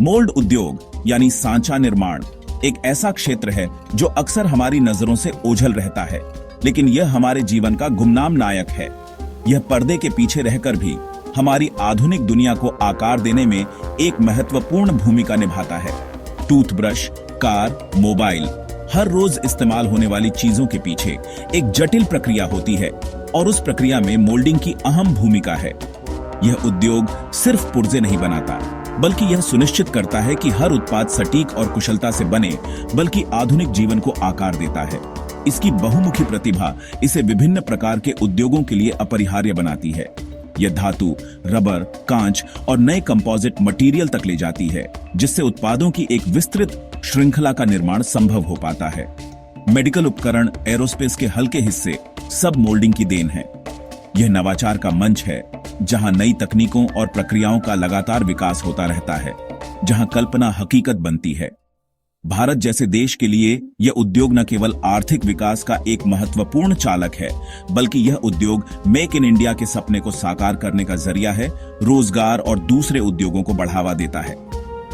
Mould उद्योग यानी सांचा निर्माण एक ऐसा क्षेत्र है जो अक्सर हमारी नजरों से ओझल रहता है, लेकिन यह हमारे जीवन का गुमनाम नायक है। यह पर्दे के पीछे रहकर भी हमारी आधुनिक दुनिया को आकार देने में एक महत्वपूर्ण भूमिका निभाता है। टूथब्रश, कार, मोबाइल, हर रोज इस्तेमाल होने वाली चीजों के पीछे एक जटिल प्रक्रिया होती है और उस प्रक्रिया में मोल्डिंग की अहम भूमिका है। यह उद्योग सिर्फ पुर्जे नहीं बनाता, बल्कि यह सुनिश्चित करता है कि हर उत्पाद सटीक और कुशलता से बने, बल्कि आधुनिक जीवन को आकार देता है। इसकी बहुमुखी प्रतिभा इसे विभिन्न प्रकार के उद्योगों के लिए अपरिहार्य बनाती है। यह धातु, रबर, कांच और नए कंपोजिट मटेरियल तक ले जाती है, जिससे उत्पादों की एक विस्तृत श्रृंखला का निर्माण संभव हो पाता है। मेडिकल उपकरण, एरोस्पेस के हल्के हिस्से सब मोल्डिंग की देन है। यह नवाचार का मंच है, जहां नई तकनीकों और प्रक्रियाओं का लगातार विकास होता रहता है, जहां कल्पना हकीकत बनती है। भारत जैसे देश के लिए यह उद्योग न केवल आर्थिक विकास का एक महत्वपूर्ण चालक है, बल्कि यह उद्योग मेक इन इंडिया के सपने को साकार करने का जरिया है, रोजगार और दूसरे उद्योगों को बढ़ावा देता है।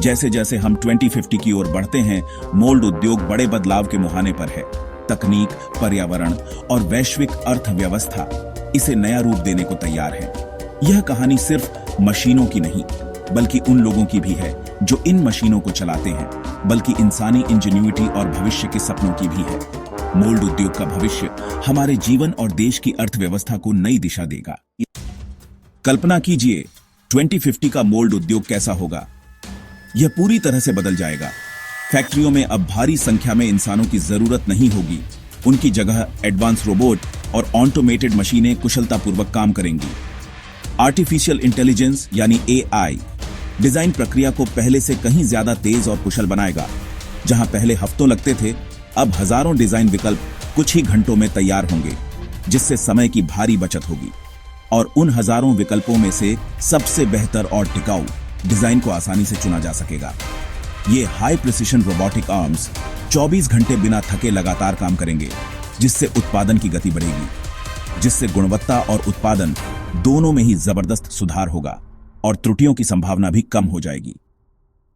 जैसे जैसे हम 2050 की ओर बढ़ते हैं, मोल्ड उद्योग बड़े बदलाव के मुहाने पर है। तकनीक, पर्यावरण और वैश्विक अर्थव्यवस्था इसे नया रूप देने को तैयार है। यह कहानी सिर्फ मशीनों की नहीं, बल्कि उन लोगों की भी है जो इन मशीनों को चलाते हैं, बल्कि इंसानी इंजेन्युइटी और भविष्य के सपनों की भी है। मोल्ड उद्योग का भविष्य हमारे जीवन और देश की अर्थव्यवस्था को नई दिशा देगा। कल्पना कीजिए 2050 का मोल्ड उद्योग कैसा होगा। यह पूरी तरह से बदल जाएगा। फैक्ट्रियों में अब भारी संख्या में इंसानों की जरूरत नहीं होगी। उनकी जगह एडवांस रोबोट और ऑटोमेटेड मशीनें कुशलतापूर्वक काम करेंगी। आर्टिफिशियल इंटेलिजेंस यानी AI डिजाइन प्रक्रिया को पहले से कहीं ज्यादा तेज और कुशल बनाएगा। जहां पहले हफ्तों लगते थे, अब हजारों डिजाइन विकल्प कुछ ही घंटों में तैयार होंगे, जिससे समय की भारी बचत होगी। और उन हजारों विकल्पों में से सबसे बेहतर और टिकाऊ डिजाइन को आसानी से चुना जा सकेगा। ये हाई प्रिसिशन रोबोटिक आर्म्स 24 घंटे बिना थके लगातार काम करेंगे, जिससे उत्पादन की गति बढ़ेगी, जिससे गुणवत्ता और उत्पादन दोनों में ही जबरदस्त सुधार होगा और त्रुटियों की संभावना भी कम हो जाएगी।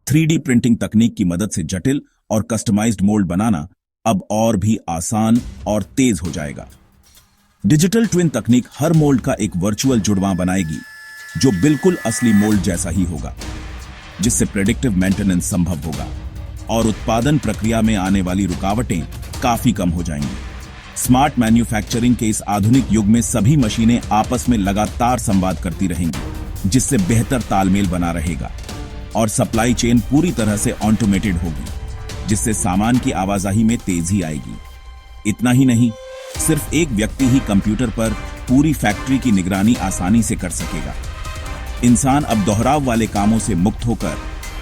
3D प्रिंटिंग तकनीक की मदद से जटिल और कस्टमाइज्ड मोल्ड बनाना अब और भी आसान और तेज हो जाएगा। डिजिटल ट्विन तकनीक हर मोल्ड का एक वर्चुअल जुड़वां बनाएगी, जो बिल्कुल असली मोल्ड जैसा ही होगा, जिससे प्रेडिक्टिव मेंटेनेंस संभव होगा और उत्पादन प्रक्रिया में आने वाली रुकावटें काफी कम हो जाएंगी। स्मार्ट मैन्युफैक्चरिंग के इस आधुनिक युग में सभी मशीनें आपस में लगातार संवाद करती रहेंगी, जिससे बेहतर तालमेल बना रहेगा और सप्लाई चेन पूरी तरह से ऑटोमेटेड होगी, जिससे सामान की आवाजाही में तेजी आएगी। इतना ही नहीं, सिर्फ एक व्यक्ति ही कंप्यूटर पर पूरी फैक्ट्री की निगरानी आसानी से कर सकेगा। इंसान अब दोहराव वाले कामों से मुक्त होकर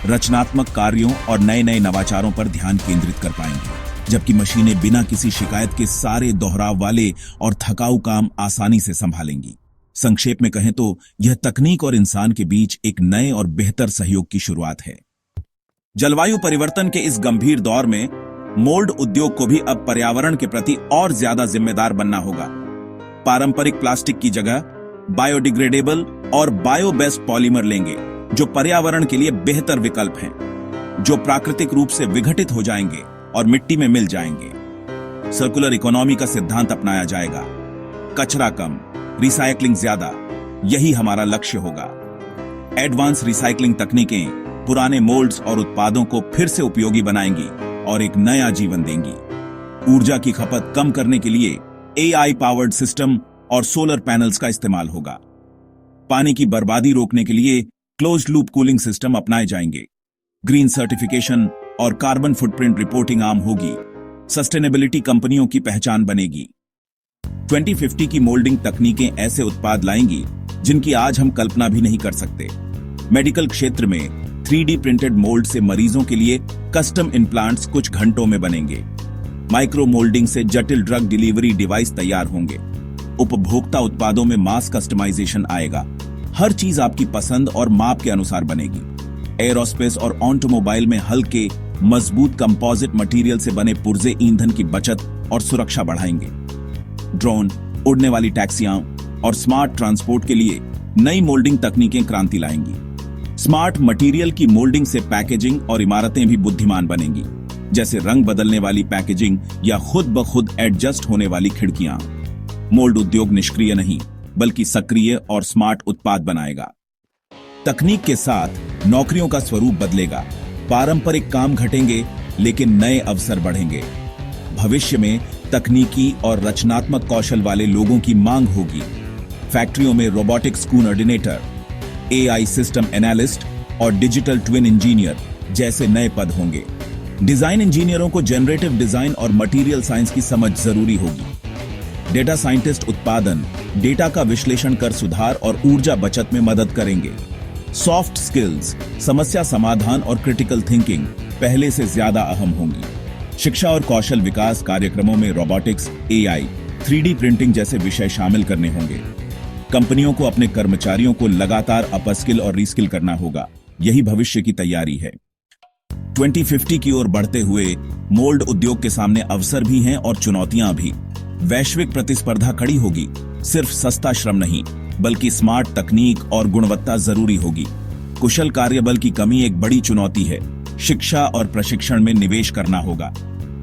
रचनात्मक कार्यों और नए नए नवाचारों पर ध्यान केंद्रित कर पाएंगे, जबकि मशीनें बिना किसी शिकायत के सारे दोहराव वाले और थकाऊ काम आसानी से संभालेंगी। संक्षेप में कहें तो यह तकनीक और इंसान के बीच एक नए और बेहतर सहयोग की शुरुआत है। जलवायु परिवर्तन के इस गंभीर दौर में मोल्ड उद्योग को भी अब पर्यावरण के प्रति और ज्यादा जिम्मेदार बनना होगा। पारंपरिक प्लास्टिक की जगह बायोडिग्रेडेबल और बायोबेस्ड पॉलीमर लेंगे, जो पर्यावरण के लिए बेहतर विकल्प हैं, जो प्राकृतिक रूप से विघटित हो जाएंगे और मिट्टी में मिल जाएंगे। सर्कुलर इकोनॉमी का सिद्धांत अपनाया जाएगा। कचरा कम, रिसाइकलिंग ज्यादा, यही हमारा लक्ष्य होगा। एडवांस रिसाइकलिंग तकनीकें पुराने मोल्ड्स और उत्पादों को फिर से उपयोगी बनाएंगी और एक नया जीवन देंगी। ऊर्जा की खपत कम करने के लिए AI पावर्ड सिस्टम और सोलर पैनल्स का इस्तेमाल होगा। पानी की बर्बादी रोकने के लिए क्लोज्ड लूप कूलिंग सिस्टम अपनाए जाएंगे। ग्रीन सर्टिफिकेशन और कार्बन फुटप्रिंट रिपोर्टिंग आम होगी। सस्टेनेबिलिटी कंपनियों की पहचान बनेगी। 2050 की मोल्डिंग तकनीकें ऐसे उत्पाद लाएंगी जिनकी आज हम कल्पना भी नहीं कर सकते। मेडिकल क्षेत्र में 3D प्रिंटेड मोल्ड से मरीजों के लिए कस्टम इम्प्लांट्स कुछ घंटों में बनेंगे। माइक्रो मोल्डिंग से जटिल ड्रग डिलीवरी डिवाइस तैयार होंगे। उपभोक्ता उत्पादों में मास कस्टमाइजेशन आएगा। हर चीज आपकी पसंद और माप के अनुसार बनेगी। एरोस्पेस और ऑटोमोबाइल में हल्के, मजबूत कंपोजिट मटेरियल से बने पुर्जे ईंधन की बचत और सुरक्षा बढ़ाएंगे। ड्रोन, उड़ने वाली टैक्सियां और स्मार्ट ट्रांसपोर्ट के लिए नई मोल्डिंग तकनीकें क्रांति लाएंगी। स्मार्ट मटेरियल की मोल्डिंग से पैकेजिंग और इमारतें भी बुद्धिमान बनेंगी, जैसे रंग बदलने वाली पैकेजिंग या खुद ब खुद एडजस्ट होने वाली खिड़कियां। मोल्ड उद्योग निष्क्रिय नहीं, बल्कि सक्रिय और स्मार्ट उत्पाद बनाएगा। तकनीक के साथ नौकरियों का स्वरूप बदलेगा। पारंपरिक काम घटेंगे, लेकिन नए अवसर बढ़ेंगे। भविष्य में तकनीकी और रचनात्मक कौशल वाले लोगों की मांग होगी। फैक्ट्रियों में robotics coordinator, AI system analyst और डिजिटल ट्विन इंजीनियर जैसे नए पद होंगे। डिजाइन इंजीनियरों को जनरेटिव डिजाइन और मटेरियल साइंस की समझ जरूरी होगी। डेटा साइंटिस्ट उत्पादन, डेटा का विश्लेषण कर सुधार और ऊर्जा बचत में मदद करेंगे। सॉफ्ट स्किल्स, समस्या समाधान और क्रिटिकल थिंकिंग पहले से ज्यादा अहम होंगी। शिक्षा और कौशल विकास कार्यक्रमों में रोबोटिक्स, एआई, 3D प्रिंटिंग जैसे विषय शामिल करने होंगे। कंपनियों को अपने कर्मचारियों को लगातार अपस्किल और रीस्किल करना होगा। यही भविष्य की तैयारी है। 2050 की ओर बढ़ते हुए मोल्ड उद्योग के सामने अवसर भी हैं और चुनौतियां भी। वैश्विक प्रतिस्पर्धा खड़ी होगी। सिर्फ सस्ता श्रम नहीं, बल्कि स्मार्ट तकनीक और गुणवत्ता जरूरी होगी। कुशल कार्यबल की कमी एक बड़ी चुनौती है। शिक्षा और प्रशिक्षण में निवेश करना होगा।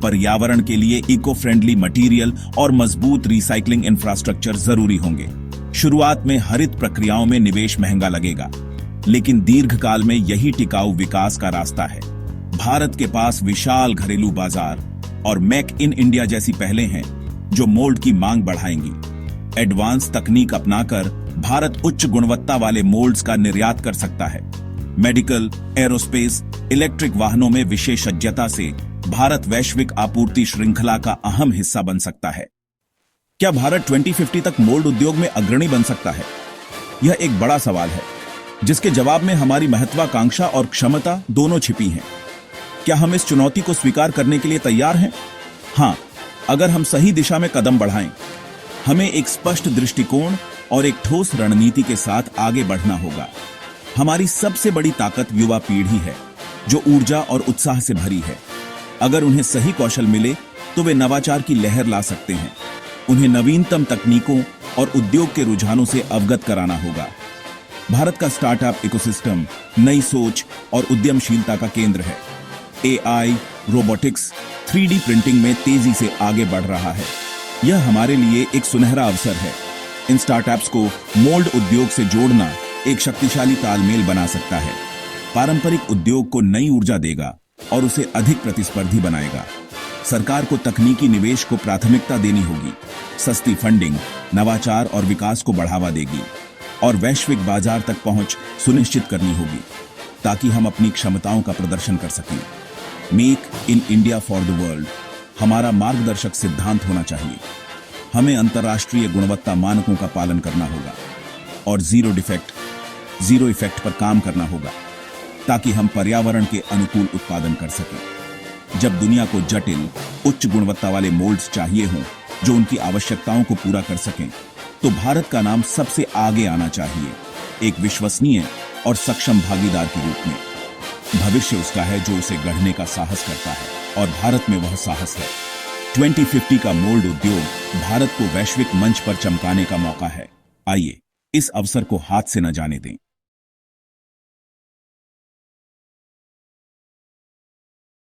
पर्यावरण के लिए इको फ्रेंडली मटेरियल और मजबूत रिसाइकलिंग इंफ्रास्ट्रक्चर जरूरी होंगे। शुरुआत में हरित प्रक्रियाओं में निवेश महंगा लगेगा, लेकिन दीर्घकाल में यही टिकाऊ विकास का रास्ता है। भारत के पास विशाल घरेलू बाजार और मेक इन इंडिया जैसी पहलें हैं, जो मोल्ड की मांग बढ़ाएंगी। एडवांस तकनीक अपनाकर भारत उच्च गुणवत्ता वाले मोल्ड्स का निर्यात कर सकता है। मेडिकल, एरोस्पेस, इलेक्ट्रिक वाहनों में विशेषज्ञता से भारत वैश्विक आपूर्ति श्रृंखला का अहम हिस्सा बन सकता है। क्या भारत 2050 तक मोल्ड उद्योग में अग्रणी बन सकता है? यह एक बड़ा सवाल है, जिसके जवाब में हमारी महत्वाकांक्षा और क्षमता दोनों छिपी हैं। क्या हम इस चुनौती को स्वीकार करने के लिए तैयार हैं? हां, अगर हम सही दिशा में कदम बढ़ाएं। हमें एक स्पष्ट दृष्टिकोण और एक ठोस रणनीति के साथ आगे बढ़ना होगा। हमारी सबसे बड़ी ताकत युवा पीढ़ी है, जो ऊर्जा और उत्साह से भरी है। अगर उन्हें सही कौशल मिले, तो वे नवाचार की लहर ला सकते हैं। उन्हें नवीनतम तकनीकों और उद्योग के रुझानों से अवगत कराना होगा। भारत का स्टार्टअप इकोसिस्टम नई सोच और उद्यमशीलता का केंद्र है। एआई, रोबोटिक्स, 3D प्रिंटिंग में तेजी से आगे बढ़ रहा है। यह हमारे लिए एक सुनहरा अवसर है। इन स्टार्टअप्स को मोल्ड उद्योग से जोड़ना एक शक्तिशाली तालमेल बना सकता है। पारंपरिक उद्योग को नई ऊर्जा देगा और उसे अधिक प्रतिस्पर्धी बनाएगा। सरकार को तकनीकी निवेश को प्राथमिकता देनी होगी। सस्ती फंडिंग नवाचार और विकास को बढ़ावा देगी और वैश्विक बाजार तक पहुंच सुनिश्चित करनी होगी, ताकि हम अपनी क्षमताओं का प्रदर्शन कर सकें। Make in India for the world हमारा मार्गदर्शक सिद्धांत होना चाहिए। हमें अंतर्राष्ट्रीय गुणवत्ता मानकों का पालन करना होगा और जीरो डिफेक्ट, जीरो इफेक्ट पर काम करना होगा, ताकि हम पर्यावरण के अनुकूल उत्पादन कर सकें। जब दुनिया को जटिल, उच्च गुणवत्ता वाले मोल्ड्स चाहिए हों, जो उनकी आवश्यकताओं को पूरा कर सकें, तो भारत का नाम सबसे आगे आना चाहिए, एक विश्वसनीय और सक्षम भागीदार के रूप में। भविष्य उसका है जो उसे गढ़ने का साहस करता है, और भारत में वह साहस है। 2050 का मोल्ड उद्योग भारत को वैश्विक मंच पर चमकाने का मौका है। आइए इस अवसर को हाथ से न जाने दें।